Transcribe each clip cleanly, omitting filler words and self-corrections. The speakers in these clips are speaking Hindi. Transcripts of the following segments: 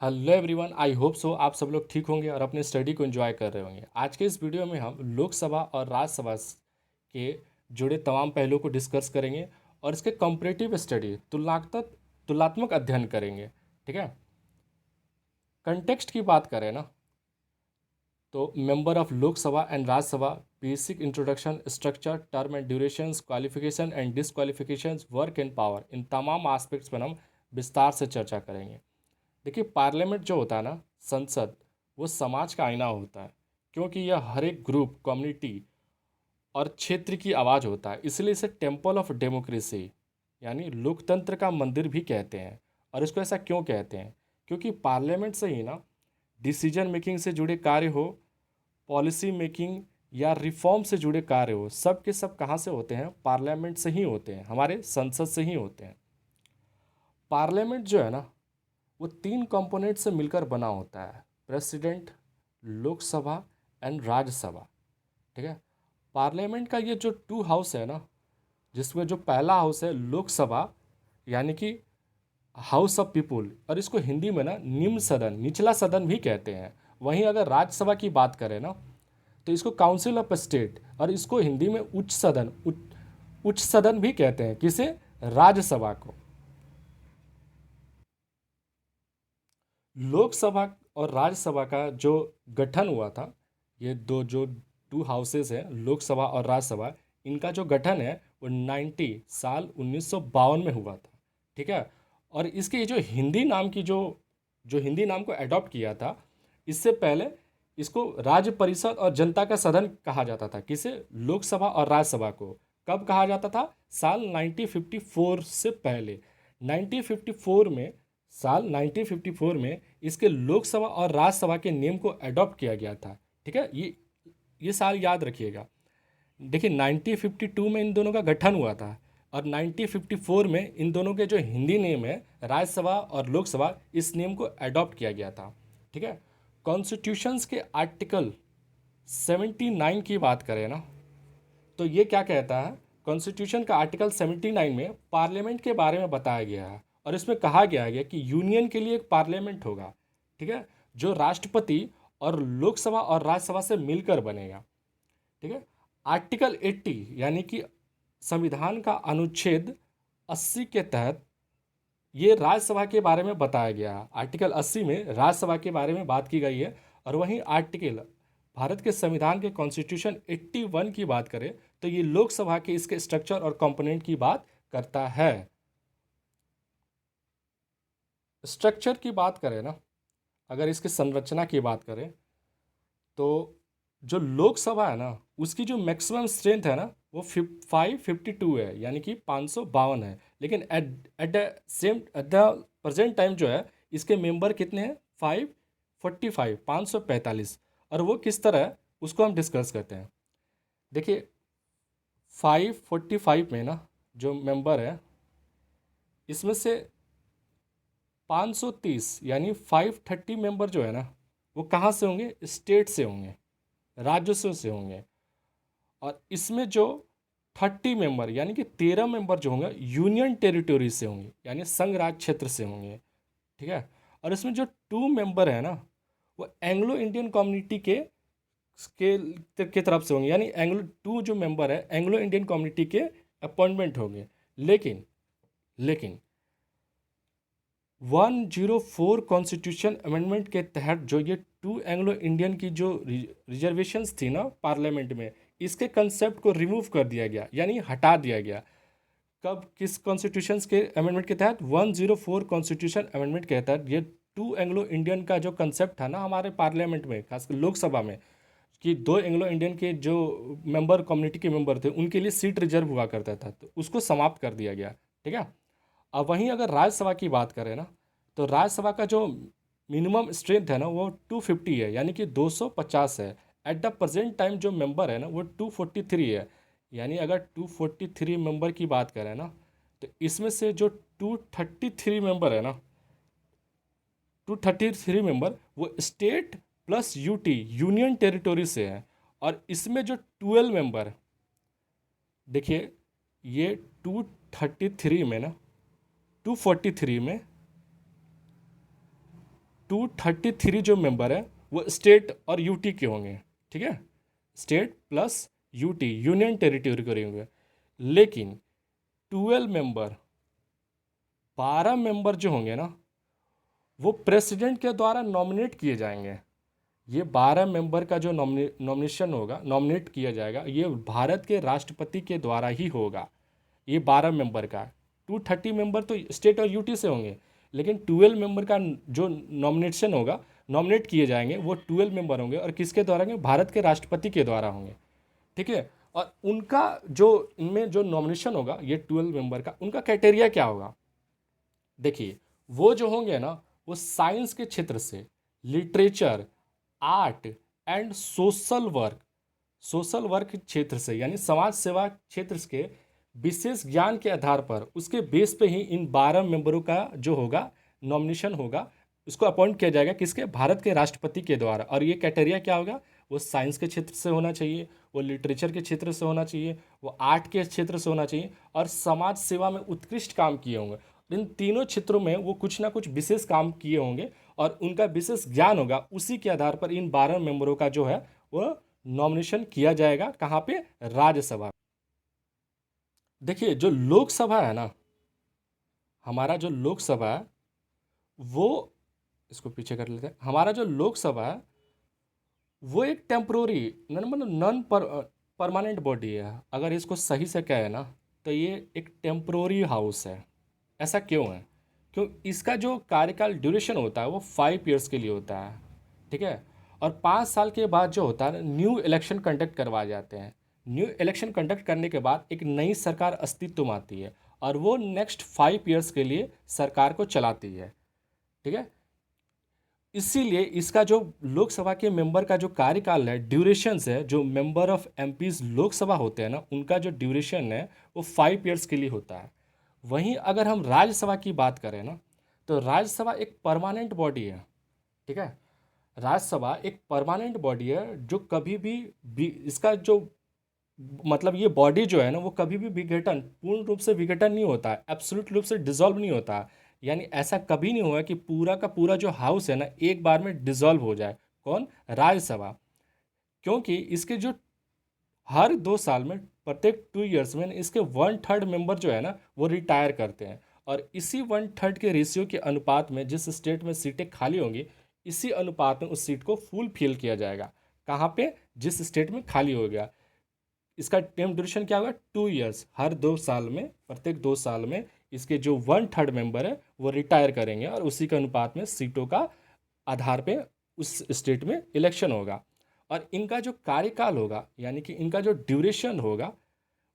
Hello everyone, I hope so आप सब लोग ठीक होंगे और अपने स्टडी को एंजॉय कर रहे होंगे। आज के इस वीडियो में हम लोकसभा और राज्यसभा के जुड़े तमाम पहलुओं को डिस्कस करेंगे और इसके कंपैरेटिव स्टडी तुलनात्मक अध्ययन करेंगे। ठीक है। कंटेक्स्ट की बात करें ना, तो member of Lok Sabha and Rajya Sabha, basic introduction, structure, term and durations, qualification and disqualifications, work and power, इन तमाम एस्पेक्ट्स पर हम विस्तार से चर्चा करेंगे। देखिए, पार्लियामेंट जो होता है ना, संसद, वो समाज का आईना होता है, क्योंकि यह हर एक ग्रुप, कम्युनिटी और क्षेत्र की आवाज़ होता है। इसलिए इसे टेम्पल ऑफ डेमोक्रेसी यानी लोकतंत्र का मंदिर भी कहते हैं। और इसको ऐसा क्यों कहते हैं? क्योंकि पार्लियामेंट से ही ना डिसीजन मेकिंग से जुड़े कार्य हो, पॉलिसी मेकिंग या रिफॉर्म से जुड़े कार्य हो, सब के सब कहाँ से होते हैं? पार्लियामेंट से ही होते हैं, हमारे संसद से ही होते हैं। पार्लियामेंट जो है ना, वो तीन कंपोनेंट से मिलकर बना होता है: प्रेसिडेंट, लोकसभा एंड राज्यसभा। ठीक है। पार्लियामेंट का ये जो टू हाउस है ना, जिसमें जो पहला हाउस है लोकसभा, यानी कि हाउस ऑफ पीपुल, और इसको हिंदी में ना निम्न सदन, निचला सदन भी कहते हैं। वहीं अगर राज्यसभा की बात करें ना, तो इसको काउंसिल ऑफ स्टेट, और इसको हिंदी में उच्च सदन भी कहते हैं। किसे? राज्यसभा को। लोकसभा और राज्यसभा का जो गठन हुआ था, ये दो जो टू हाउसेस हैं, लोकसभा और राज्यसभा, इनका जो गठन है वो साल 1952 में हुआ था। ठीक है। और इसके जो हिंदी नाम की जो हिंदी नाम को अडॉप्ट किया था, इससे पहले इसको राज्य परिषद और जनता का सदन कहा जाता था। किसे? लोकसभा और राज्यसभा को। कब कहा जाता था? साल 1954 से पहले। 1954 में साल 1954 में इसके लोकसभा और राज्यसभा के नियम को अडॉप्ट किया गया था। ठीक है। ये साल याद रखिएगा। देखिए, 1952 में इन दोनों का गठन हुआ था, और 1954 में इन दोनों के जो हिंदी नियम है, राज्यसभा और लोकसभा, इस नियम को अडॉप्ट किया गया था। ठीक है। कॉन्स्टिट्यूशंस के आर्टिकल 79 की बात करें ना, तो ये क्या कहता है? कॉन्स्टिट्यूशन का आर्टिकल 79 में पार्लियामेंट के बारे में बताया गया है, और इसमें कहा गया है कि यूनियन के लिए एक पार्लियामेंट होगा। ठीक है। जो राष्ट्रपति और लोकसभा और राज्यसभा से मिलकर बनेगा। ठीक है। आर्टिकल 80 यानी कि संविधान का अनुच्छेद 80 के तहत ये राज्यसभा के बारे में बताया गया है। आर्टिकल 80 में राज्यसभा के बारे में बात की गई है। और वहीं आर्टिकल भारत के संविधान के कॉन्स्टिट्यूशन 81 की बात करें, तो ये लोकसभा के इसके स्ट्रक्चर और कंपोनेंट की बात करता है। स्ट्रक्चर की बात करें ना, अगर इसकी संरचना की बात करें, तो जो लोकसभा है ना, उसकी जो मैक्सिमम स्ट्रेंथ है ना, वो 552 है, यानी कि 552 है। लेकिन एट द प्रेजेंट टाइम जो है, इसके मेंबर कितने हैं? 545, 545। और वो किस तरह है, उसको हम डिस्कस करते हैं। देखिए, 545 में ना जो मेंबर है, इसमें से 530 यानी 530 मेंबर जो है ना, वो कहाँ से होंगे? स्टेट से होंगे, राज्यों से होंगे। और इसमें जो 30 मेंबर यानी कि 13 मेंबर जो होंगे, यूनियन टेरिटोरी से होंगे, यानी संघ राज क्षेत्र से होंगे। ठीक है। और इसमें जो 2 मेंबर है ना, वो एंग्लो इंडियन कम्युनिटी के तरफ से होंगे, यानी एंग्लो 2 जो मेंबर है, एंग्लो इंडियन कम्युनिटी के अपॉइंटमेंट होंगे। लेकिन लेकिन 104 कॉन्स्टिट्यूशन अमेंडमेंट के तहत जो ये 2 एंग्लो इंडियन की जो रिजर्वेशंस थी ना पार्लियामेंट में, इसके कंसेप्ट को रिमूव कर दिया गया, यानी हटा दिया गया। कब? किस कॉन्स्टिट्यूशन के अमेंडमेंट के तहत? 104 कॉन्स्टिट्यूशन अमेंडमेंट के तहत ये 2 एंग्लो इंडियन का जो कंसेप्ट था ना हमारे पार्लियामेंट में, खासकर लोकसभा में, कि 2 एंग्लो इंडियन के जो मेंबर, कम्युनिटी के मेंबर थे, उनके लिए सीट रिजर्व हुआ करता था, तो उसको समाप्त कर दिया गया। ठीक है। अब वहीं अगर राज्यसभा की बात करें ना, तो राज्यसभा का जो मिनिमम स्ट्रेंथ है ना, वो 250 है, यानी कि 250 है। एट द प्रेजेंट टाइम जो मेंबर है ना, वो 243 है। यानी अगर 243 मेंबर की बात करें ना, तो इसमें से जो 233 मेंबर है ना, 233 मेंबर वो state plus UT, union territory से है। और इसमें जो 12 मेंबर, देखिए, ये 233 में ना, 243 में 233 जो मेंबर है वो स्टेट और यूटी के होंगे, ठीक है, state plus UT union territory के होंगे। लेकिन 12 मेंबर, 12 मेंबर जो होंगे ना वो प्रेसिडेंट के द्वारा नॉमिनेट किए जाएंगे। ये 12 मेंबर का जो नॉमिनेशन होगा, नॉमिनेट किया जाएगा, ये भारत के राष्ट्रपति के द्वारा ही होगा। ये 12 मेंबर का, 230 मेंबर तो स्टेट और यूटी से होंगे, लेकिन 12 मेंबर का जो नॉमिनेशन होगा, नॉमिनेट किए जाएंगे, वो 12 मेंबर होंगे और किसके द्वारा होंगे? भारत के राष्ट्रपति के द्वारा होंगे, ठीक है। और उनका जो इनमें जो नॉमिनेशन होगा ये 12 मेंबर का, उनका क्राइटेरिया क्या होगा? देखिए, वो जो होंगे ना वो साइंस के क्षेत्र से, literature, art and social work क्षेत्र से, यानी समाज सेवा क्षेत्र के विशेष ज्ञान के आधार पर, उसके बेस पे ही इन 12 मेंबरों का जो होगा नॉमिनेशन होगा, उसको अपॉइंट किया जाएगा किसके? भारत के राष्ट्रपति के द्वारा। और ये क्राइटेरिया क्या होगा? वो साइंस के क्षेत्र से होना चाहिए, वो लिटरेचर के क्षेत्र से होना चाहिए, वो आर्ट के क्षेत्र से होना चाहिए और समाज सेवा में उत्कृष्ट काम किए होंगे। इन तीनों क्षेत्रों में वो कुछ ना कुछ विशेष काम किए होंगे और उनका विशेष ज्ञान होगा। उसी के आधार पर इन 12 मेंबरों का जो है वो नॉमिनेशन किया जाएगा। कहाँ पे? राज्यसभा। देखिए, जो लोकसभा है ना, हमारा जो लोकसभा है वो, इसको पीछे कर लेते हैं। हमारा जो लोकसभा है वो एक टेम्प्रोरी, मतलब नॉन परमानेंट बॉडी है। अगर इसको सही से कहे ना तो ये एक टेम्प्रोरी हाउस है। ऐसा क्यों है? क्यों? इसका जो कार्यकाल ड्यूरेशन होता है वो 5 ईयर्स के लिए होता है, ठीक है। और 5 साल के बाद जो होता है न्यू इलेक्शन कंडक्ट करवाए जाते हैं। न्यू इलेक्शन कंडक्ट करने के बाद एक नई सरकार अस्तित्व में आती है और वो नेक्स्ट 5 ईयर्स के लिए सरकार को चलाती है, ठीक है। इसीलिए इसका जो लोकसभा के मेंबर का जो कार्यकाल है, ड्यूरेशंस है, जो मेंबर ऑफ एमपीज लोकसभा होते हैं ना, उनका जो ड्यूरेशन है वो 5 ईयर्स के लिए होता है। वहीं अगर हम राज्यसभा की बात करें ना, तो राज्यसभा एक परमानेंट बॉडी है, ठीक है। राज्यसभा एक परमानेंट बॉडी है जो कभी भी इसका जो मतलब ये बॉडी जो है ना वो कभी भी विघटन, पूर्ण रूप से विघटन नहीं होता है, एब्सोल्यूट रूप से डिसॉल्व नहीं होता है। यानी ऐसा कभी नहीं हुआ कि पूरा का पूरा जो हाउस है ना एक बार में डिसॉल्व हो जाए। कौन? राज्यसभा। क्योंकि इसके जो हर 2 साल में, प्रत्येक 2 ईयर्स में इसके 1/3 मेंबर जो है ना वो रिटायर करते हैं। और इसी 1/3 के रेशियो के अनुपात में जिस स्टेट में सीटें खाली होंगी, इसी अनुपात में उस सीट को फुल फिल किया जाएगा। कहाँ पे? जिस स्टेट में खाली हो गया। इसका टाइम ड्यूरेशन क्या होगा? 2 ईयर्स। हर 2 साल में, प्रत्येक 2 साल में इसके जो 1/3 मेंबर है वो रिटायर करेंगे और उसी के अनुपात में सीटों का आधार पे उस स्टेट में इलेक्शन होगा। और इनका जो कार्यकाल होगा, यानी कि इनका जो ड्यूरेशन होगा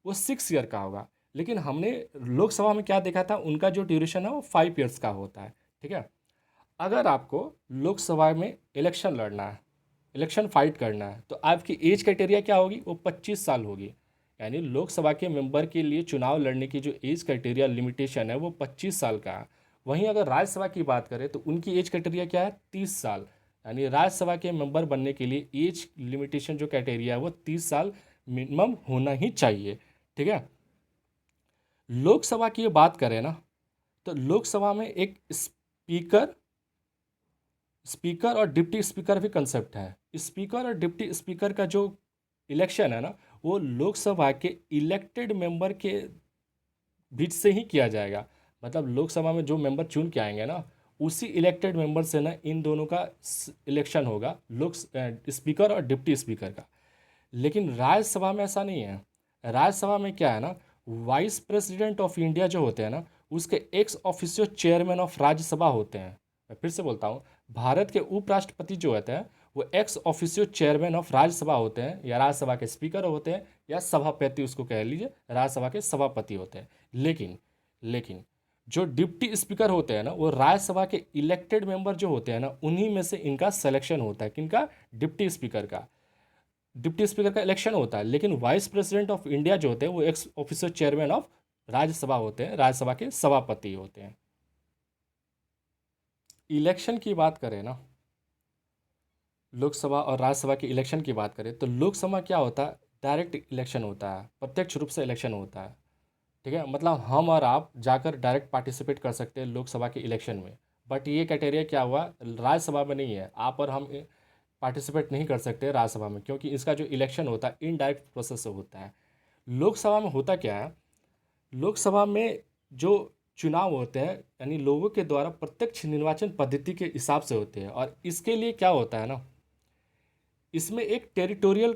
वो 6 ईयर का होगा। लेकिन हमने लोकसभा में क्या देखा था? उनका जो ड्यूरेशन है वो 5 ईयर्स का होता है, ठीक है। अगर आपको लोकसभा में इलेक्शन लड़ना है, इलेक्शन फाइट करना है, तो आपकी एज क्राइटेरिया क्या होगी? वो 25 साल होगी। यानी लोकसभा के मेंबर के लिए चुनाव लड़ने की जो एज क्राइटेरिया लिमिटेशन है वो 25 साल का है। वहीं अगर राज्यसभा की बात करें तो उनकी एज क्राइटेरिया क्या है? 30 साल। यानी राज्यसभा के मेंबर बनने के लिए एज लिमिटेशन जो क्राइटेरिया है वो 30 साल मिनिमम होना ही चाहिए, ठीक है। लोकसभा की बात करें ना, तो लोकसभा में एक स्पीकर, स्पीकर और डिप्टी स्पीकर भी कंसेप्ट है। स्पीकर और डिप्टी स्पीकर का जो इलेक्शन है ना वो लोकसभा के इलेक्टेड मेंबर के बीच से ही किया जाएगा। मतलब लोकसभा में जो मेंबर चुन के आएंगे ना उसी इलेक्टेड मेंबर से ना इन दोनों का इलेक्शन होगा, लोक स्पीकर और डिप्टी स्पीकर का। लेकिन राज्यसभा में ऐसा नहीं है। राज्यसभा में क्या है ना, वाइस प्रेसिडेंट ऑफ इंडिया जो होते हैं ना उसके ex officio chairman of Rajya Sabha होते हैं। मैं फिर से बोलता हूँ, भारत के उपराष्ट्रपति जो होते हैं वो ex officio chairman of Rajya Sabha होते हैं, या राज्यसभा के स्पीकर होते हैं, या सभापति उसको कह लीजिए, राज्यसभा के सभापति होते हैं। लेकिन जो डिप्टी स्पीकर होते हैं ना वो राज्यसभा के इलेक्टेड मेंबर जो होते हैं ना उन्हीं में से इनका सिलेक्शन होता है। किनका? डिप्टी स्पीकर का। डिप्टी स्पीकर का इलेक्शन होता है। लेकिन वाइस प्रेसिडेंट ऑफ इंडिया जो होते हैं वो x official chairman of Rajya Sabha होते हैं, राज्यसभा के सभापति होते हैं। इलेक्शन की बात करें ना, लोकसभा और राज्यसभा के इलेक्शन की बात करें तो लोकसभा क्या होता है? डायरेक्ट इलेक्शन होता है, प्रत्यक्ष रूप से इलेक्शन होता है, ठीक है। मतलब हम और आप जाकर डायरेक्ट पार्टिसिपेट कर सकते हैं लोकसभा के इलेक्शन में। बट ये क्राइटेरिया क्या हुआ, राज्यसभा में नहीं है, आप और हम पार्टिसिपेट नहीं कर सकते राज्यसभा में, क्योंकि इसका जो इलेक्शन होता है इनडायरेक्ट प्रोसेस से होता है। लोकसभा में होता क्या है, लोकसभा में जो चुनाव होते हैं यानी लोगों के द्वारा प्रत्यक्ष निर्वाचन पद्धति के हिसाब से होते हैं, और इसके लिए क्या होता है ना, इसमें एक टेरिटोरियल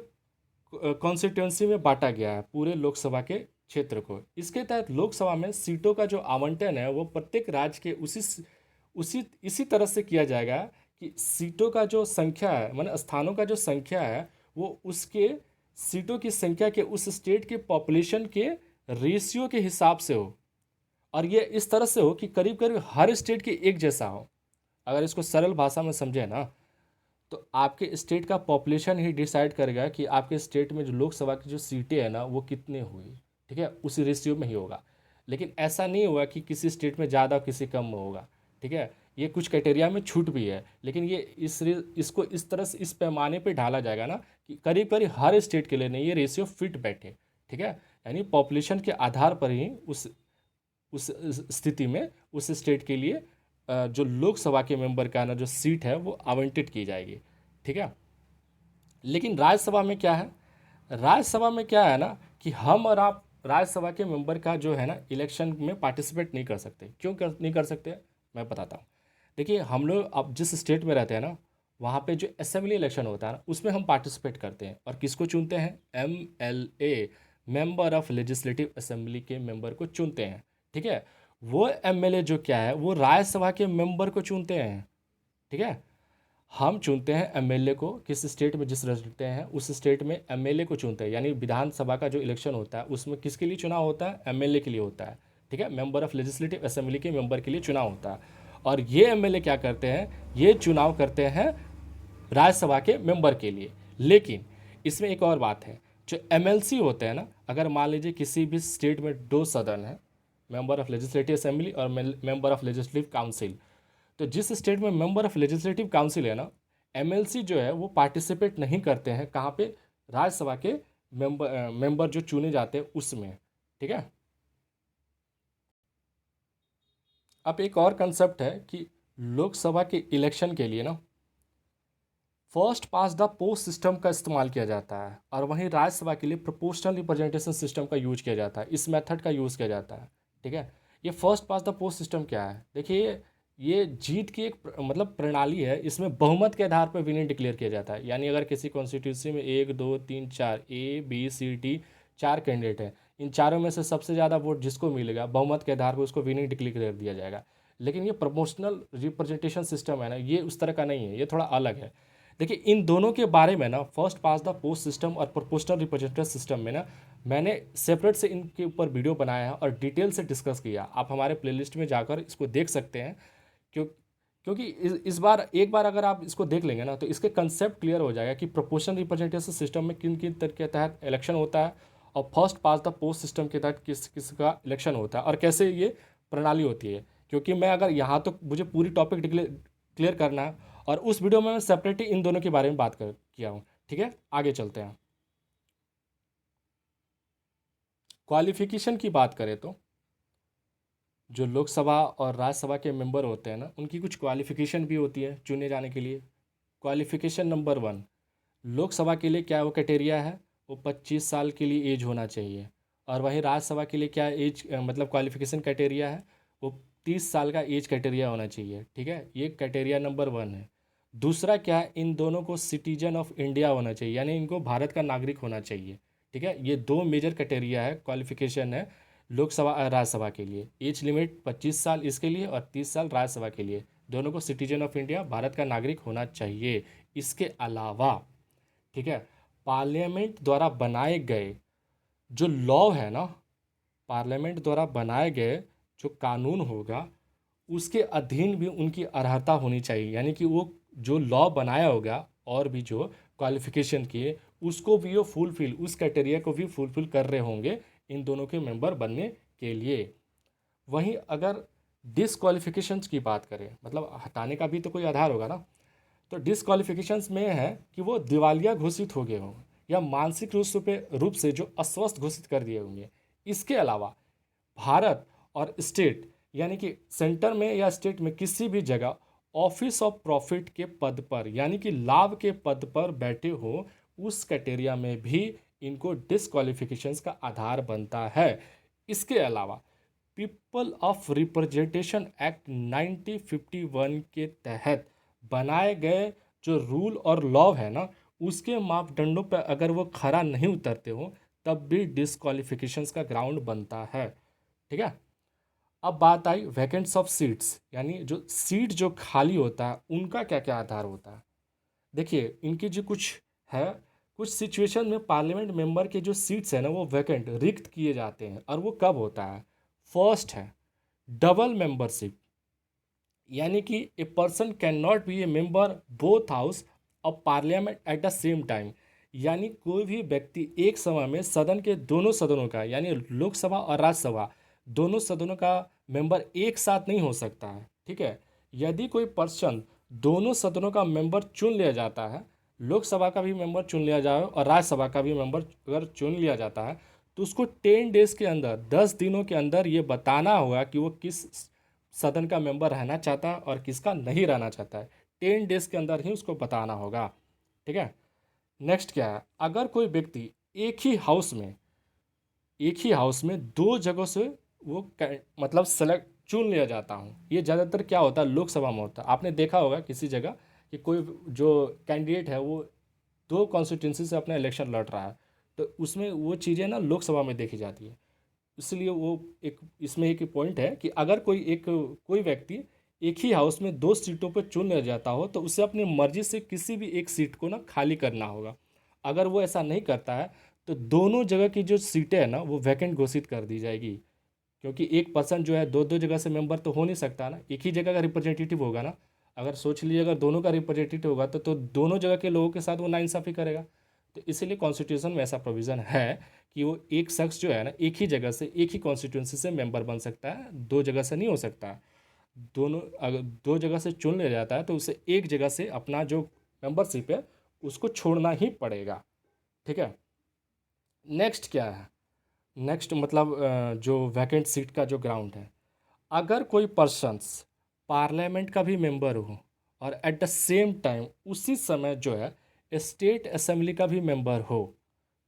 कॉन्स्टिट्यूंसी में बांटा गया है पूरे लोकसभा के क्षेत्र को। इसके तहत लोकसभा में सीटों का जो आवंटन है वो प्रत्येक राज्य के उसी इसी तरह से किया जाएगा कि सीटों का जो संख्या है, माने स्थानों का जो संख्या है, वो उसके सीटों की संख्या के उस स्टेट के पॉपुलेशन के रेशियो के हिसाब से हो, और ये इस तरह से हो कि करीब करीब हर स्टेट के एक जैसा हो। अगर इसको सरल भाषा में समझे ना, तो आपके स्टेट का पॉपुलेशन ही डिसाइड करेगा कि आपके स्टेट में जो लोकसभा की जो सीटें हैं ना वो कितने हुई, ठीक है, उसी रेशियो में ही होगा। लेकिन ऐसा नहीं हुआ कि किसी स्टेट में ज़्यादा किसी कम में होगा, ठीक है। ये कुछ क्राइटेरिया में छूट भी है, लेकिन ये इसको इस तरह से इस पैमाने पे ढाला जाएगा ना कि करीब करीब हर स्टेट के लिए नहीं ये रेशियो फिट बैठे, ठीक है। यानी पॉपुलेशन के आधार पर ही उस स्थिति में उस स्टेट के लिए जो लोकसभा के मेंबर का ना जो सीट है वो आवंटित की जाएगी, ठीक है। लेकिन राज्यसभा में क्या है, राज्यसभा में क्या है ना कि हम और आप राज्यसभा के मेंबर का जो है ना इलेक्शन में पार्टिसिपेट नहीं कर सकते। क्यों नहीं कर सकते, मैं बताता हूँ। देखिए, हम लोग अब जिस स्टेट में रहते हैं ना, वहाँ पे जो असेंबली इलेक्शन होता है ना उसमें हम पार्टिसिपेट करते हैं, और किसको चुनते हैं, MLA, member of legislative assembly के मेंबर को चुनते हैं, ठीक है। वो MLA जो क्या है वो राज्यसभा के मेंबर को चुनते हैं, ठीक है। हम चुनते हैं MLA को, किस स्टेट में जिस रहते हैं उस स्टेट में MLA को चुनते हैं। यानी विधानसभा का जो इलेक्शन होता है उसमें किसके लिए चुनाव होता है, MLA के लिए होता है, ठीक है। मेंबर ऑफ लेजिस्लेटिव असेंबली के मेंबर के लिए चुनाव होता है, और ये MLA क्या करते हैं, ये चुनाव करते हैं राज्यसभा के मेंबर के लिए। लेकिन इसमें एक और बात है, जो MLC होते हैं ना, अगर मान लीजिए किसी भी स्टेट में दो सदन है, मेंबर ऑफ लेजिस्लेटिव असेंबली और मेंबर ऑफ लेजिस्लेटिव काउंसिल, तो जिस स्टेट में मेंबर ऑफ लेजिस्लेटिव काउंसिल है ना, MLC जो है वो पार्टिसिपेट नहीं करते हैं, कहाँ पे, राज्यसभा के मेंबर जो चुने जाते हैं उसमें, ठीक है। अब एक और कंसेप्ट है कि लोकसभा के इलेक्शन के लिए ना first pass the post system का इस्तेमाल किया जाता है, और वहीं राज्यसभा के लिए प्रोपोर्शनल रिप्रेजेंटेशन सिस्टम का यूज किया जाता है, इस मेथड का यूज़ किया जाता है, ठीक है। ये first pass the post system क्या है, देखिए, ये जीत की एक मतलब प्रणाली है। इसमें बहुमत के आधार पर विनर डिक्लेयर किया जाता है। यानी अगर किसी कॉन्स्टिट्यूंसी में 1 2 3 4 A B C D 4 candidate हैं, इन चारों में से सबसे ज़्यादा वोट जिसको मिलेगा बहुमत के आधार पर उसको विनर डिक्लेयर कर दिया जाएगा। लेकिन ये प्रोपोर्शनल रिप्रेजेंटेशन सिस्टम है ना, ये उस तरह का नहीं है, ये थोड़ा अलग है। देखिए, इन दोनों के बारे में ना first pass the post system और प्रोपोर्शनल रिप्रेजेंटेटिव सिस्टम में ना मैंने सेपरेट से इनके ऊपर वीडियो बनाया है और डिटेल से डिस्कस किया। आप हमारे प्लेलिस्ट में जाकर इसको देख सकते हैं। क्यों, क्योंकि इस बार एक बार अगर आप इसको देख लेंगे ना तो इसके कंसेप्ट क्लियर हो जाएगा कि प्रोपोर्शनल रिप्रेजेंटेटिव सिस्टम में किन किन तरह के तहत इलेक्शन होता है, और first pass the post system के तहत किस किस का इलेक्शन होता है, और कैसे ये प्रणाली होती है। क्योंकि मैं अगर यहाँ तो मुझे पूरी टॉपिक क्लियर करना है, और उस वीडियो में मैं सेपरेटली इन दोनों के बारे में बात कर किया हूँ, ठीक है। आगे चलते हैं। क्वालिफिकेशन की बात करें तो जो लोकसभा और राज्यसभा के मेंबर होते हैं ना उनकी कुछ क्वालिफिकेशन भी होती है चुने जाने के लिए। क्वालिफिकेशन नंबर 1, लोकसभा के लिए क्या वो क्राइटेरिया है, वो 25 साल के लिए एज होना चाहिए। और वहीं राज्यसभा के लिए क्या एज मतलब क्वालिफिकेशन क्राइटेरिया है, वो 30 साल का एज क्राइटेरिया होना चाहिए, ठीक है। ये क्राइटेरिया नंबर 1 है। दूसरा क्या है, इन दोनों को सिटीजन ऑफ इंडिया होना चाहिए, यानी इनको भारत का नागरिक होना चाहिए, ठीक है। ये दो मेजर क्राइटेरिया है, क्वालिफिकेशन है लोकसभा राज्यसभा के लिए। एज लिमिट 25 साल इसके लिए और 30 साल राज्यसभा के लिए। दोनों को सिटीजन ऑफ इंडिया, भारत का नागरिक होना चाहिए। इसके अलावा, ठीक है, पार्लियामेंट द्वारा बनाए गए जो लॉ है ना, पार्लियामेंट द्वारा बनाए गए जो कानून होगा उसके अधीन भी उनकी अर्हता होनी चाहिए। यानी कि वो जो लॉ बनाया होगा और भी जो क्वालिफिकेशन किए उसको भी वो फुलफिल, उस क्राइटेरिया को भी फुलफिल कर रहे होंगे इन दोनों के मेंबर बनने के लिए। वहीं अगर डिसक्वालिफिकेशंस की बात करें, मतलब हटाने का भी तो कोई आधार होगा ना, तो डिसक्वालिफिकेशंस में है कि वो दिवालिया घोषित हो गए हों या मानसिक रूप से जो अस्वस्थ घोषित कर दिए होंगे। इसके अलावा भारत और स्टेट यानी कि सेंटर में या स्टेट में किसी भी जगह ऑफिस ऑफ प्रॉफिट के पद पर यानी कि लाभ के पद पर बैठे हो, उस क्राइटेरिया में भी इनको डिस्क्वालिफिकेशंस का आधार बनता है। इसके अलावा पीपल ऑफ रिप्रेजेंटेशन एक्ट 1951 के तहत बनाए गए जो रूल और लॉ है ना, उसके मापदंडों पर अगर वो खरा नहीं उतरते हो, तब भी डिस्क्वालिफिकेशंस का ग्राउंड बनता है। ठीक है। अब बात आई वैकेंट्स ऑफ सीट्स, यानी जो सीट जो खाली होता है उनका क्या क्या आधार होता है। देखिए इनकी जो कुछ है, कुछ सिचुएशन में पार्लियामेंट मेंबर के जो सीट्स हैं ना वो वैकेंट रिक्त किए जाते हैं, और वो कब होता है। फर्स्ट है डबल मेंबरशिप, यानी कि a person can not be A member both house of parliament at the same time, यानी कोई भी व्यक्ति एक समय में सदन के दोनों सदनों का यानी लोकसभा और राज्यसभा दोनों सदनों का मेंबर एक साथ नहीं हो सकता है। ठीक है। यदि कोई पर्सन दोनों सदनों का मेंबर चुन लिया जाता है, लोकसभा का भी मेंबर चुन लिया जाए और राज्यसभा का भी मेंबर अगर चुन लिया जाता है, तो उसको 10 डेज के अंदर 10 दिनों के अंदर ये बताना होगा कि वो किस सदन का मेंबर रहना चाहता है और किसका नहीं रहना चाहता है। 10 डेज के अंदर ही उसको बताना होगा। ठीक है। नेक्स्ट क्या है, अगर कोई व्यक्ति एक ही हाउस में दो जगहों से वो मतलब सेलेक्ट चुन लिया जाता हूँ, ये ज़्यादातर क्या होता है लोकसभा में होता है। आपने देखा होगा किसी जगह कि कोई जो कैंडिडेट है वो दो कॉन्स्टिट्यूंसी से अपना इलेक्शन लड़ रहा है, तो उसमें वो चीज़ें ना लोकसभा में देखी जाती है। इसलिए वो एक इसमें एक पॉइंट है कि अगर कोई व्यक्ति एक ही हाउस में दो सीटों पर चुन लिया जाता हो, तो उसे अपनी मर्जी से किसी भी एक सीट को ना खाली करना होगा। अगर वो ऐसा नहीं करता है, तो दोनों जगह की जो सीटें हैं ना वो वैकेंट घोषित कर दी जाएगी, क्योंकि एक पर्सन जो है दो दो जगह से मेंबर तो हो नहीं सकता ना, एक ही जगह का रिप्रेजेंटेटिव होगा ना। अगर सोच लीजिए अगर दोनों का रिप्रेजेंटेटिव होगा तो दोनों जगह के लोगों के साथ वो नाइंसाफ़ी करेगा। तो इसीलिए कॉन्स्टिट्यूशन में ऐसा प्रोविज़न है कि वो एक शख्स जो है ना एक ही जगह से एक ही कॉन्स्टिट्यूंसी से मेंबर बन सकता है, दो जगह से नहीं हो सकता। दोनों अगर दो जगह से चुन लिया जाता है तो उसे एक जगह से अपना जो मेंबरशिप है उसको छोड़ना ही पड़ेगा। ठीक है। नेक्स्ट क्या है, नेक्स्ट मतलब जो वैकेंट सीट का जो ग्राउंड है, अगर कोई पर्सन्स पार्लियामेंट का भी मेंबर हो और एट द सेम टाइम उसी समय जो है स्टेट असेंबली का भी मेंबर हो,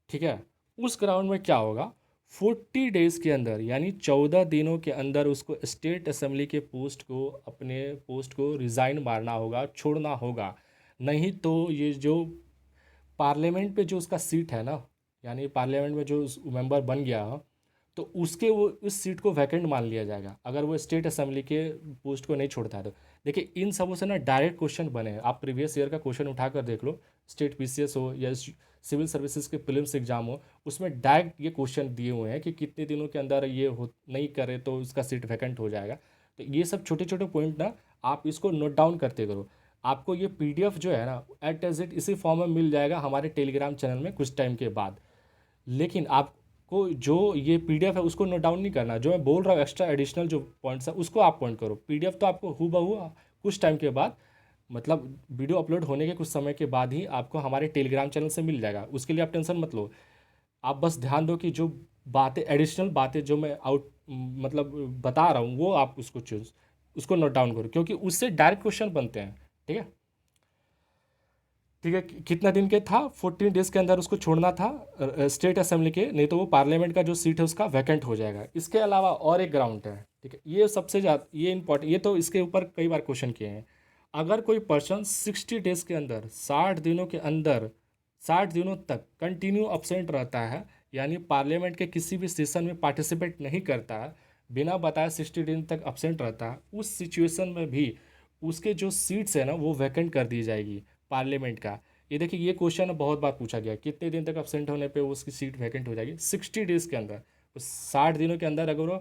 ठीक है, उस ग्राउंड में क्या होगा, 40 डेज के अंदर यानी 14 दिनों के अंदर उसको स्टेट असेंबली के अपने पोस्ट को रिज़ाइन मारना होगा, छोड़ना होगा। नहीं तो ये जो पार्लियामेंट पे जो उसका सीट है ना, यानी पार्लियामेंट में जो मेंबर बन गया हो, तो उसके वो उस सीट को वैकेंट मान लिया जाएगा अगर वो स्टेट असेंबली के पोस्ट को नहीं छोड़ता है तो। देखिए इन सबों से ना डायरेक्ट क्वेश्चन बने हैं, आप प्रीवियस ईयर का क्वेश्चन उठाकर देख लो, स्टेट पीसीएस हो या सिविल सर्विसेज के प्रीलिम्स एग्जाम हो, उसमें डायरेक्ट ये क्वेश्चन दिए हुए हैं कि कितने दिनों के अंदर ये हो नहीं करे तो उसका सीट वैकेंट हो जाएगा। तो ये सब छोटे छोटे पॉइंट ना आप इसको नोट डाउन करते करो। आपको ये पीडीएफ जो है ना एट एज इट इसी फॉर्म में मिल जाएगा हमारे टेलीग्राम चैनल में कुछ टाइम के बाद। लेकिन आपको जो ये पीडीएफ है उसको नोट डाउन नहीं करना, जो मैं बोल रहा हूँ एक्स्ट्रा एडिशनल जो पॉइंट्स है उसको आप पॉइंट करो। पीडीएफ तो आपको हूबहू कुछ टाइम के बाद मतलब वीडियो अपलोड होने के कुछ समय के बाद ही आपको हमारे टेलीग्राम चैनल से मिल जाएगा, उसके लिए आप टेंशन मत लो। आप बस ध्यान दो कि जो बातें एडिशनल बातें जो मैं मतलब बता रहा हूँ वो आप उसको नोट डाउन करो, क्योंकि उससे डायरेक्ट क्वेश्चन बनते हैं। ठीक है। ठीक है, कितना दिन के था, 14 डेज के अंदर उसको छोड़ना था स्टेट असेंबली के, नहीं तो वो पार्लियामेंट का जो सीट है उसका वैकेंट हो जाएगा। इसके अलावा और एक ग्राउंड है। ठीक है, ये सबसे ज़्यादा ये इंपॉर्टेंट, ये तो इसके ऊपर कई बार क्वेश्चन किए हैं। अगर कोई पर्सन 60 डेज के अंदर 60 दिनों के अंदर 60 दिनों तक कंटिन्यू अपसेंट रहता है, यानी पार्लियामेंट के किसी भी सेशन में पार्टिसिपेट नहीं करता है, बिना बताए 60 दिन तक अपसेंट रहता है, उस सिचुएशन में भी उसके जो सीट्स है ना वो वैकेंट कर दी जाएगी पार्लियामेंट का। ये देखिए ये क्वेश्चन बहुत बार पूछा गया, कितने दिन तक अपसेंट होने पे उसकी सीट वैकेंट हो जाएगी, 60 डेज के अंदर। उस 60 दिनों के अंदर अगर वो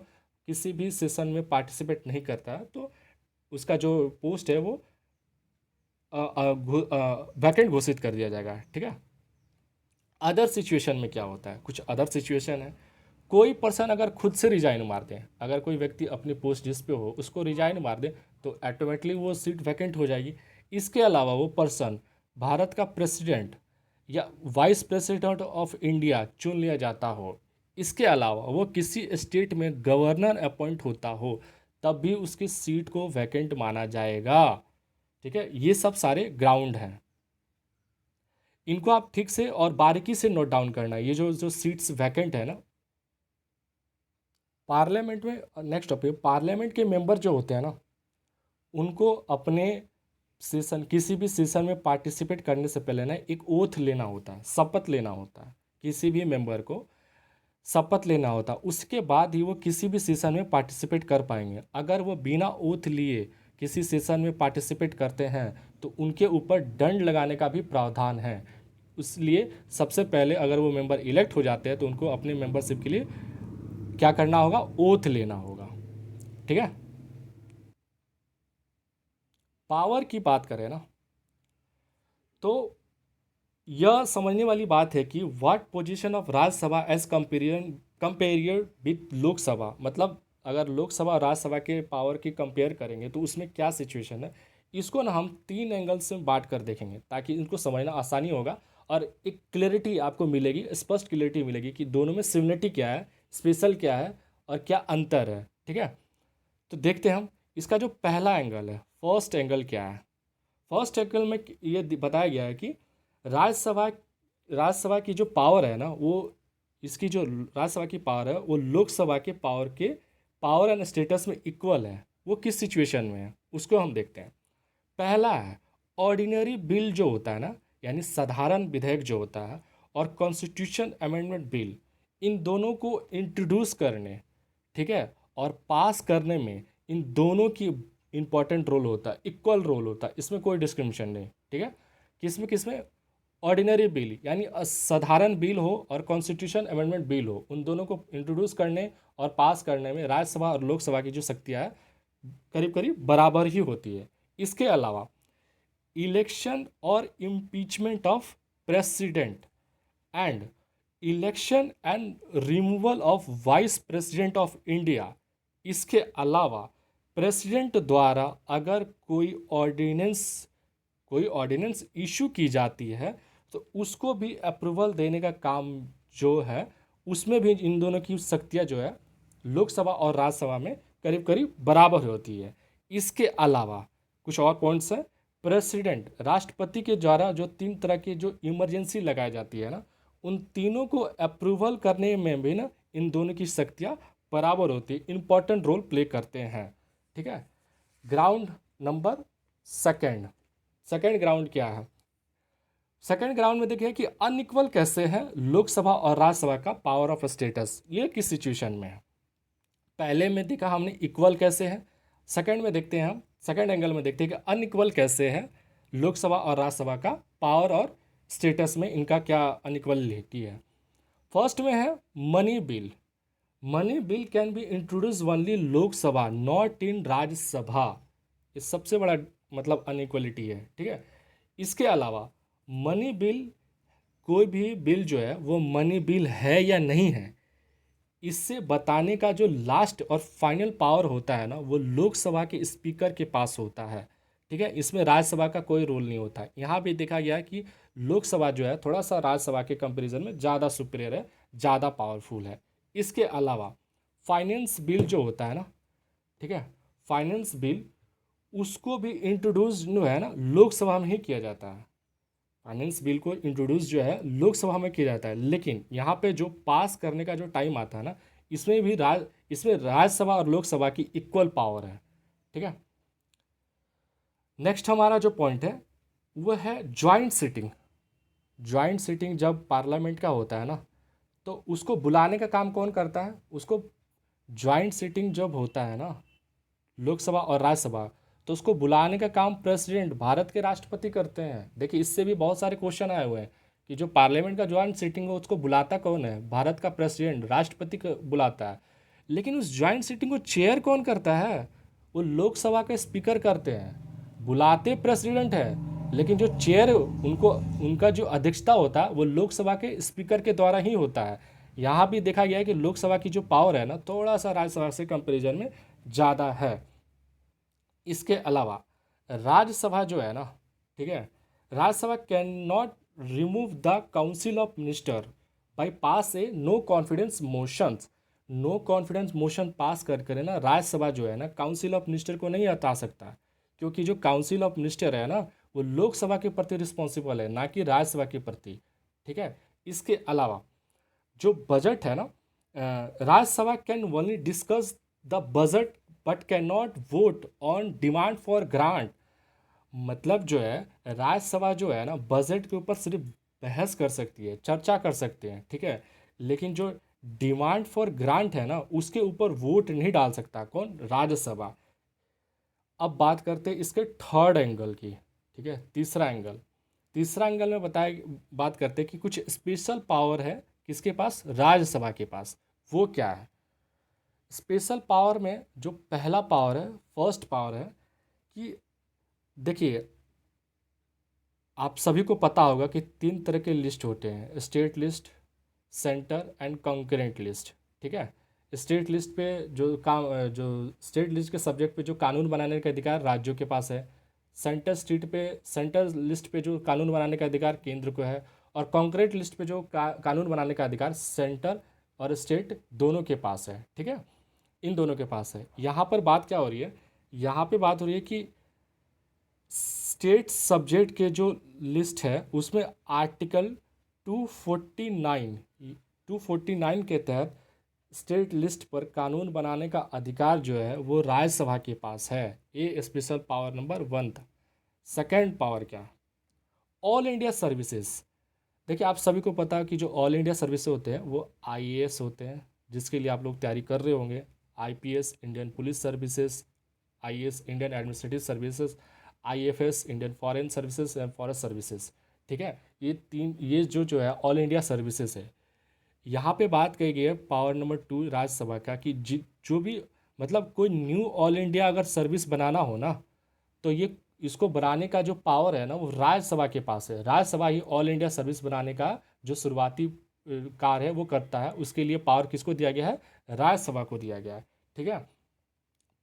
किसी भी सेशन में पार्टिसिपेट नहीं करता तो उसका जो पोस्ट है वो वैकेंट घोषित कर दिया जाएगा। ठीक है। अदर सिचुएशन में क्या होता है, कुछ अदर सिचुएशन है, कोई पर्सन अगर खुद से रिजाइन मार दे, अगर कोई व्यक्ति अपनी पोस्ट जिस पे हो उसको रिजाइन मार दे तो ऑटोमेटिकली वो सीट वैकेंट हो जाएगी। इसके अलावा वो पर्सन भारत का प्रेसिडेंट या वाइस प्रेसिडेंट ऑफ इंडिया चुन लिया जाता हो, इसके अलावा वो किसी स्टेट में गवर्नर अपॉइंट होता हो, तब भी उसकी सीट को वैकेंट माना जाएगा। ठीक है, ये सब सारे ग्राउंड हैं, इनको आप ठीक से और बारीकी से नोट डाउन करना है। ये जो जो सीट्स वैकेंट है ना पार्लियामेंट में, नेक्स्ट टॉपिक, पार्लियामेंट के मेंबर जो होते हैं ना उनको अपने सेशन, किसी भी सेशन में पार्टिसिपेट करने से पहले ना एक ओथ लेना होता है, शपथ लेना होता है। किसी भी मेंबर को शपथ लेना होता है, उसके बाद ही वो किसी भी सेशन में पार्टिसिपेट कर पाएंगे। अगर वो बिना ओथ लिए किसी सेशन में पार्टिसिपेट करते हैं तो उनके ऊपर दंड लगाने का भी प्रावधान है। इसलिए सबसे पहले अगर वो मेंबर इलेक्ट हो जाते हैं तो उनको अपने मेंबरशिप के लिए क्या करना होगा, ओथ लेना होगा। ठीक है, पावर की बात करें ना तो यह समझने वाली बात है कि what position of Rajya Sabha as compared with Lok Sabha, मतलब अगर लोकसभा और राज्यसभा के पावर की कंपेयर करेंगे तो उसमें क्या सिचुएशन है। इसको ना हम 3 एंगल से बांट कर देखेंगे ताकि इनको समझना आसानी होगा और एक क्लैरिटी आपको मिलेगी, स्पष्ट क्लैरिटी मिलेगी कि दोनों में सिमिलरिटी क्या है, स्पेशल क्या है और क्या अंतर है। ठीक है, तो देखते हैं हम इसका जो पहला एंगल है, फर्स्ट एंगल क्या है। फर्स्ट एंगल में ये बताया गया है कि राज्यसभा राज्यसभा की जो पावर है ना वो, इसकी जो राज्यसभा की पावर है वो लोकसभा के पावर एंड स्टेटस में इक्वल है। वो किस सिचुएशन में है उसको हम देखते हैं। पहला है ऑर्डिनरी बिल जो होता है ना, यानी साधारण विधेयक जो होता है, और कॉन्स्टिट्यूशन अमेंडमेंट बिल, इन दोनों को इंट्रोड्यूस करने, ठीक है, और पास करने में इन दोनों की इंपॉर्टेंट रोल होता है, इक्वल रोल होता है, इसमें कोई डिस्क्रिमिनेशन नहीं। ठीक है, किसमें किसमें, ऑर्डिनरी बिल यानी साधारण बिल हो और कॉन्स्टिट्यूशन अमेंडमेंट बिल हो, उन दोनों को इंट्रोड्यूस करने और पास करने में राज्यसभा और लोकसभा की जो शक्तियाँ है करीब करीब बराबर ही होती है। इसके अलावा इलेक्शन और impeachment of president and election and removal of vice president of India, इसके अलावा प्रेसिडेंट द्वारा अगर कोई ऑर्डिनेंस इशू की जाती है तो उसको भी अप्रूवल देने का काम जो है उसमें भी इन दोनों की शक्तियाँ जो है लोकसभा और राज्यसभा में करीब करीब बराबर होती है। इसके अलावा कुछ और पॉइंट्स हैं। प्रेसिडेंट, राष्ट्रपति के द्वारा जो 3 तरह की जो इमरजेंसी लगाई जाती है ना, उन तीनों को अप्रूवल करने में भी ना इन दोनों की शक्तियाँ बराबर होती है, इंपॉर्टेंट रोल प्ले करते हैं। ठीक है, ground number second, second ground क्या है। सेकंड ग्राउंड में देखिए कि अनइक्वल कैसे है लोकसभा और राज्यसभा का पावर ऑफ स्टेटस, ये किस सिचुएशन में है। पहले में देखा हमने इक्वल कैसे है, सेकंड में देखते हैं हम, सेकंड एंगल में देखते हैं कि अनइक्वल कैसे है लोकसभा और राज्यसभा का पावर और स्टेटस में इनका क्या अनइक्वलिटी है। फर्स्ट में है money bill. Money bill can be introduce only Lok Sabha not in Rajya Sabha, ये सबसे बड़ा मतलब अनइक्वलिटी है। ठीक है, इसके अलावा मनी बिल, कोई भी बिल जो है वो मनी बिल है या नहीं है, इससे बताने का जो लास्ट और फाइनल पावर होता है ना वो लोकसभा के स्पीकर के पास होता है। ठीक है, इसमें राज्यसभा का कोई रोल नहीं होता है। यहाँ भी देखा गया है कि लोकसभा जो है थोड़ा सा राज्यसभा के कंपैरिजन में ज़्यादा सुपीरियर है, ज़्यादा पावरफुल है। इसके अलावा फाइनेंस बिल जो होता है ना, ठीक है, फाइनेंस बिल उसको भी इंट्रोड्यूस जो है ना लोकसभा में ही किया जाता है। फाइनेंस बिल को इंट्रोड्यूस जो है लोकसभा में किया जाता है, लेकिन यहाँ पे जो पास करने का जो टाइम आता है ना इसमें राज्यसभा और लोकसभा की इक्वल पावर है। ठीक है, नेक्स्ट हमारा जो पॉइंट है वो है ज्वाइंट सिटिंग। ज्वाइंट सिटिंग जब पार्लियामेंट का होता है ना तो उसको बुलाने का काम कौन करता है, उसको ज्वाइंट सिटिंग जब होता है ना लोकसभा और राज्यसभा तो उसको बुलाने का काम प्रेसिडेंट, भारत के राष्ट्रपति करते हैं। देखिए इससे भी बहुत सारे क्वेश्चन आए हुए हैं कि जो पार्लियामेंट का ज्वाइंट सिटिंग हो उसको बुलाता कौन है, भारत का प्रेसिडेंट, राष्ट्रपति को बुलाता है। लेकिन उस ज्वाइंट सिटिंग को चेयर कौन करता है, वो लोकसभा के स्पीकर करते हैं। बुलाते प्रेसिडेंट है लेकिन जो चेयर उनको, उनका जो अध्यक्षता होता है वो लोकसभा के स्पीकर के द्वारा ही होता है। यहाँ भी देखा गया है कि लोकसभा की जो पावर है ना थोड़ा सा राज्यसभा से कंपेरिजन में ज़्यादा है। इसके अलावा राज्यसभा जो है ना, ठीक है, Rajya Sabha can not remove the council of minister by pass a no confidence motions no confidence motion pass कर करे ना राज्यसभा जो है ना काउंसिल ऑफ मिनिस्टर को नहीं हटा सकता, क्योंकि जो काउंसिल ऑफ मिनिस्टर है ना वो लोकसभा के प्रति रिस्पॉन्सिबल है, ना कि राज्यसभा के प्रति। ठीक है। इसके अलावा जो बजट है ना, Rajya Sabha can only discuss the budget but can not vote on demand for grant. मतलब जो है राज्यसभा जो है ना बजट के ऊपर सिर्फ बहस कर सकती है, चर्चा कर सकते हैं, ठीक है, लेकिन जो डिमांड फॉर ग्रांट है ना उसके ऊपर वोट नहीं डाल सकता कौन, राज्यसभा। अब बात करते हैं इसके थर्ड एंगल की। ठीक है, तीसरा एंगल में बात करते हैं कि कुछ स्पेशल पावर है किसके पास, राज्यसभा के पास। वो क्या है? स्पेशल पावर में जो पहला पावर है, फर्स्ट पावर है कि देखिए आप सभी को पता होगा कि 3 तरह के लिस्ट होते हैं, state list, centre and concurrent list. ठीक है। स्टेट लिस्ट पे जो स्टेट लिस्ट के सब्जेक्ट पे जो कानून बनाने का अधिकार राज्यों के पास है, सेंटर लिस्ट पे जो कानून बनाने का अधिकार केंद्र को है, और कॉन्करेंट लिस्ट पे जो कानून बनाने का अधिकार सेंटर और स्टेट दोनों के पास है। ठीक है, इन दोनों के पास है। यहाँ पर बात क्या हो रही है, यहाँ पे बात हो रही है कि स्टेट सब्जेक्ट के जो लिस्ट है उसमें आर्टिकल 249 के तहत स्टेट लिस्ट पर कानून बनाने का अधिकार जो है वो राज्यसभा के पास है। ये स्पेशल पावर नंबर 1 था। सेकंड पावर क्या, ऑल इंडिया सर्विसेज। देखिए आप सभी को पता है कि जो ऑल इंडिया सर्विसेज होते हैं वो आईएएस होते हैं, जिसके लिए आप लोग तैयारी कर रहे होंगे, IPS Indian police services, IAS Indian administrative services, IFS Indian foreign services and forest services. ठीक है, ये जो है ऑल इंडिया सर्विसेज है। यहाँ पे बात कही गई है पावर नंबर 2 राज्यसभा का कि जो भी मतलब कोई न्यू ऑल इंडिया अगर सर्विस बनाना हो ना तो ये इसको बनाने का जो पावर है ना वो राज्यसभा के पास है। राज्यसभा ही ऑल इंडिया सर्विस बनाने का जो शुरुआती कार्य है वो करता है। उसके लिए पावर किसको दिया गया है, राज्यसभा को दिया गया है। ठीक है।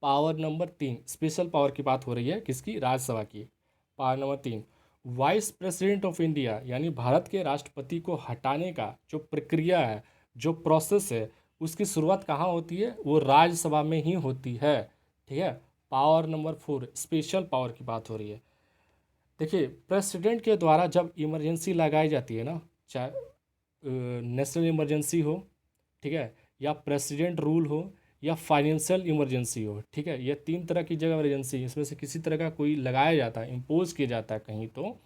पावर नंबर 3 स्पेशल पावर की बात हो रही है, किसकी, राज्यसभा की। Power number 3 vice president of India, यानी भारत के राष्ट्रपति को हटाने का जो प्रक्रिया है, जो प्रोसेस है, उसकी शुरुआत कहाँ होती है, वो राज्यसभा में ही होती है। ठीक है। पावर नंबर 4 स्पेशल पावर की बात हो रही है। देखिए प्रेसिडेंट के द्वारा जब इमरजेंसी लगाई जाती है ना, चाहे नेशनल इमरजेंसी हो, ठीक है, या प्रेसिडेंट रूल हो, या फाइनेंशियल इमरजेंसी हो, ठीक है, ये 3 तरह की जगह इमरजेंसी इसमें से किसी तरह का कोई लगाया जाता है, इम्पोज किया जाता है कहीं, तो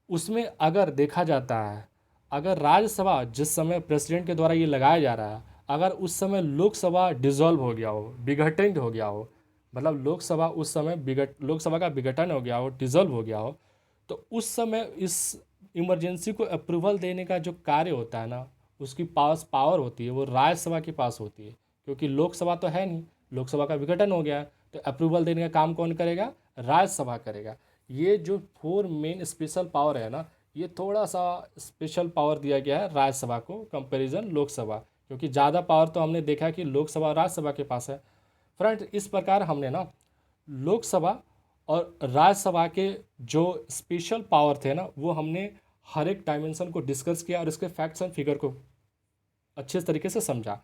उसमें अगर देखा जाता है, अगर राज्यसभा जिस समय प्रेसिडेंट के द्वारा ये लगाया जा रहा है, अगर उस समय लोकसभा डिसॉल्व हो गया हो, विघटन हो गया हो, मतलब लोकसभा उस समय लोकसभा का विघटन हो गया हो, डिसॉल्व हो गया हो, तो उस समय इस इमरजेंसी को अप्रूवल देने का जो कार्य होता है ना, उसकी पावर होती है वो राज्यसभा के पास होती है, क्योंकि लोकसभा तो है नहीं, लोकसभा का विघटन हो गया है, तो अप्रूवल देने का काम कौन करेगा, राज्यसभा करेगा। ये जो 4 मेन स्पेशल पावर है ना, ये थोड़ा सा स्पेशल पावर दिया गया है राज्यसभा को कंपैरिजन लोकसभा, क्योंकि ज़्यादा पावर तो हमने देखा कि लोकसभा और राज्यसभा के पास है। फ्रेंड इस प्रकार हमने ना लोकसभा और राज्यसभा के जो स्पेशल पावर थे ना वो हमने हर एक डायमेंशन को डिस्कस किया और इसके फैक्ट्स एंड फिगर को अच्छे तरीके से समझा।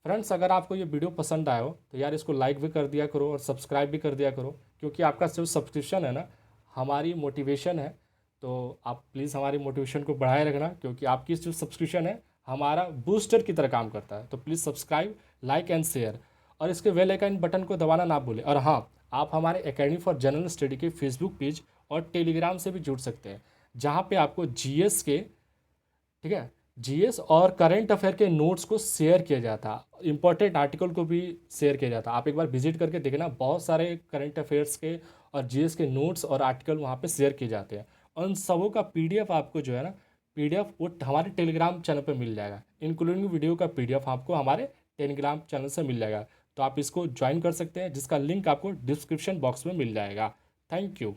फ्रेंड्स अगर आपको ये वीडियो पसंद आया हो तो यार इसको लाइक भी कर दिया करो और सब्सक्राइब भी कर दिया करो, क्योंकि आपका जो सब्सक्रिप्शन है ना हमारी मोटिवेशन है। तो आप प्लीज़ हमारी मोटिवेशन को बढ़ाए रखना, क्योंकि आपकी जो सब्सक्रिप्शन है हमारा बूस्टर की तरह काम करता है। तो please subscribe, like and share, और इसके बेल आइकन बटन को दबाना ना भूलें। और हाँ, आप हमारे एकेडमी फॉर जनरल स्टडी के फेसबुक पेज और टेलीग्राम से भी जुड़ सकते हैं, जहाँ पे आपको जीएस के, ठीक है, जीएस और करंट अफेयर के नोट्स को शेयर किया जाता है, इंपॉर्टेंट आर्टिकल को भी शेयर किया जाता है। आप एक बार विजिट करके देखना, बहुत सारे करंट अफेयर्स के और जीएस के नोट्स और आर्टिकल वहाँ पे शेयर किए जाते हैं। उन सबों का पीडीएफ आपको जो है ना, पीडीएफ वो हमारे टेलीग्राम चैनल पे मिल जाएगा, इंक्लूडिंग वीडियो का पीडीएफ आपको हमारे टेलीग्राम चैनल से मिल जाएगा। तो आप इसको ज्वाइन कर सकते हैं, जिसका लिंक आपको डिस्क्रिप्शन बॉक्स में मिल जाएगा। Thank you.